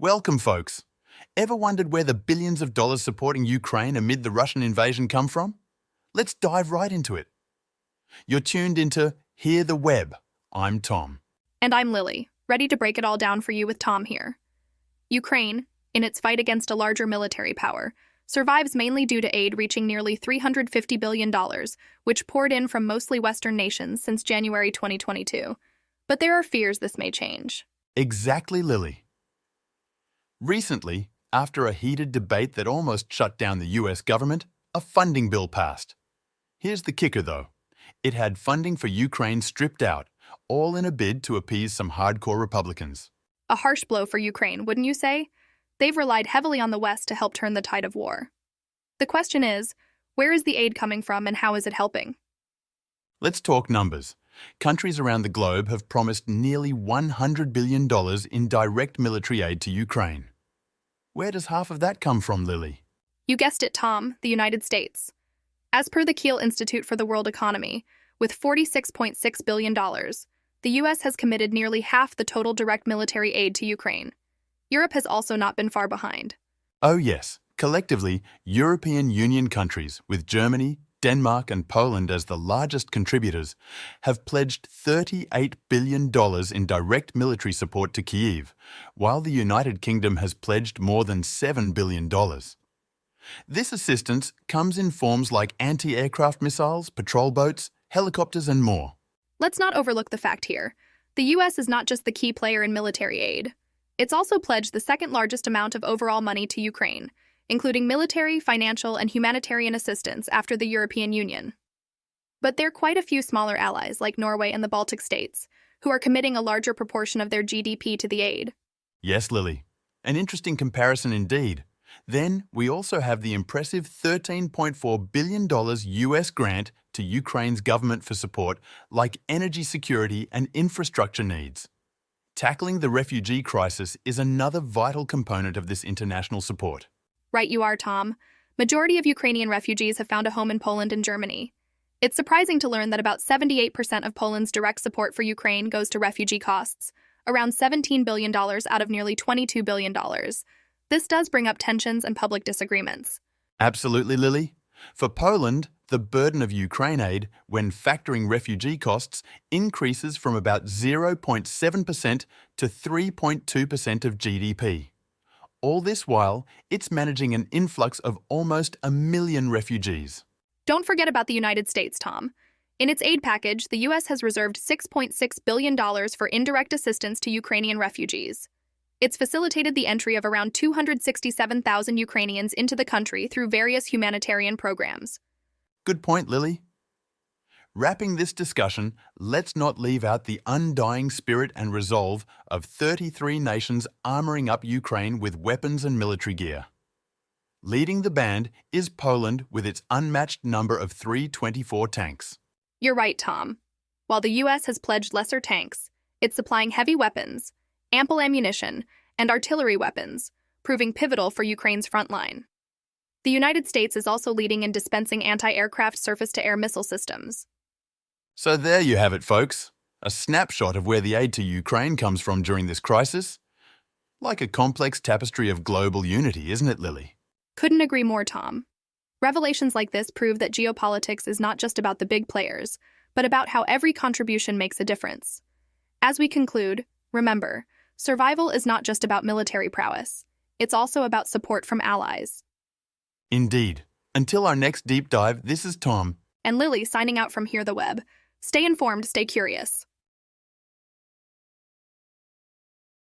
Welcome, folks. Ever wondered where the billions of dollars supporting Ukraine amid the Russian invasion come from? Let's dive right into it. You're tuned into Hear the Web. I'm Tom. And I'm Lily, ready to break it all down for you with Tom here. Ukraine, in its fight against a larger military power, survives mainly due to aid reaching nearly $350 billion, which poured in from mostly Western nations since January 2022. But there are fears this may change. Exactly, Lily. Recently, after a heated debate that almost shut down the US government, a funding bill passed. Here's the kicker, though. It had funding for Ukraine stripped out, all in a bid to appease some hardcore Republicans. A harsh blow for Ukraine, wouldn't you say? They've relied heavily on the West to help turn the tide of war. The question is, where is the aid coming from and how is it helping? Let's talk numbers. Countries around the globe have promised nearly $100 billion in direct military aid to Ukraine. Where does half of that come from, Lily? You guessed it, Tom, the United States. As per the Kyiv Institute for the World Economy, with $46.6 billion, the U.S. has committed nearly half the total direct military aid to Ukraine. Europe has also not been far behind. Oh yes, collectively, European Union countries, with Germany, Denmark and Poland as the largest contributors, have pledged $38 billion in direct military support to Kyiv, while the United Kingdom has pledged more than $7 billion. This assistance comes in forms like anti-aircraft missiles, patrol boats, helicopters and more. Let's not overlook the fact here. The U.S. is not just the key player in military aid. It's also pledged the second largest amount of overall money to Ukraine, including military, financial, and humanitarian assistance after the European Union. But there are quite a few smaller allies, like Norway and the Baltic states, who are committing a larger proportion of their GDP to the aid. Yes, Lily. An interesting comparison indeed. Then, we also have the impressive $13.4 billion US grant to Ukraine's government for support like energy security and infrastructure needs. Tackling the refugee crisis is another vital component of this international support. Right you are, Tom. Majority of Ukrainian refugees have found a home in Poland and Germany. It's surprising to learn that about 78% of Poland's direct support for Ukraine goes to refugee costs, around $17 billion out of nearly $22 billion. This does bring up tensions and public disagreements. Absolutely, Lily. For Poland, the burden of Ukraine aid, when factoring refugee costs, increases from about 0.7% to 3.2% of GDP. All this while, it's managing an influx of almost 1 million refugees. Don't forget about the United States, Tom. In its aid package, the U.S. has reserved $6.6 billion for indirect assistance to Ukrainian refugees. It's facilitated the entry of around 267,000 Ukrainians into the country through various humanitarian programs. Good point, Lily. Wrapping this discussion, let's not leave out the undying spirit and resolve of 33 nations armoring up Ukraine with weapons and military gear. Leading the band is Poland with its unmatched number of 324 tanks. You're right, Tom. While the U.S. has pledged lesser tanks, it's supplying heavy weapons, ample ammunition, and artillery weapons, proving pivotal for Ukraine's front line. The United States is also leading in dispensing anti-aircraft surface-to-air missile systems. So there you have it, folks. A snapshot of where the aid to Ukraine comes from during this crisis. Like a complex tapestry of global unity, isn't it, Lily? Couldn't agree more, Tom. Revelations like this prove that geopolitics is not just about the big players, but about how every contribution makes a difference. As we conclude, remember, survival is not just about military prowess. It's also about support from allies. Indeed. Until our next deep dive, this is Tom. And Lily signing out from Hear the Web. Stay informed, stay curious.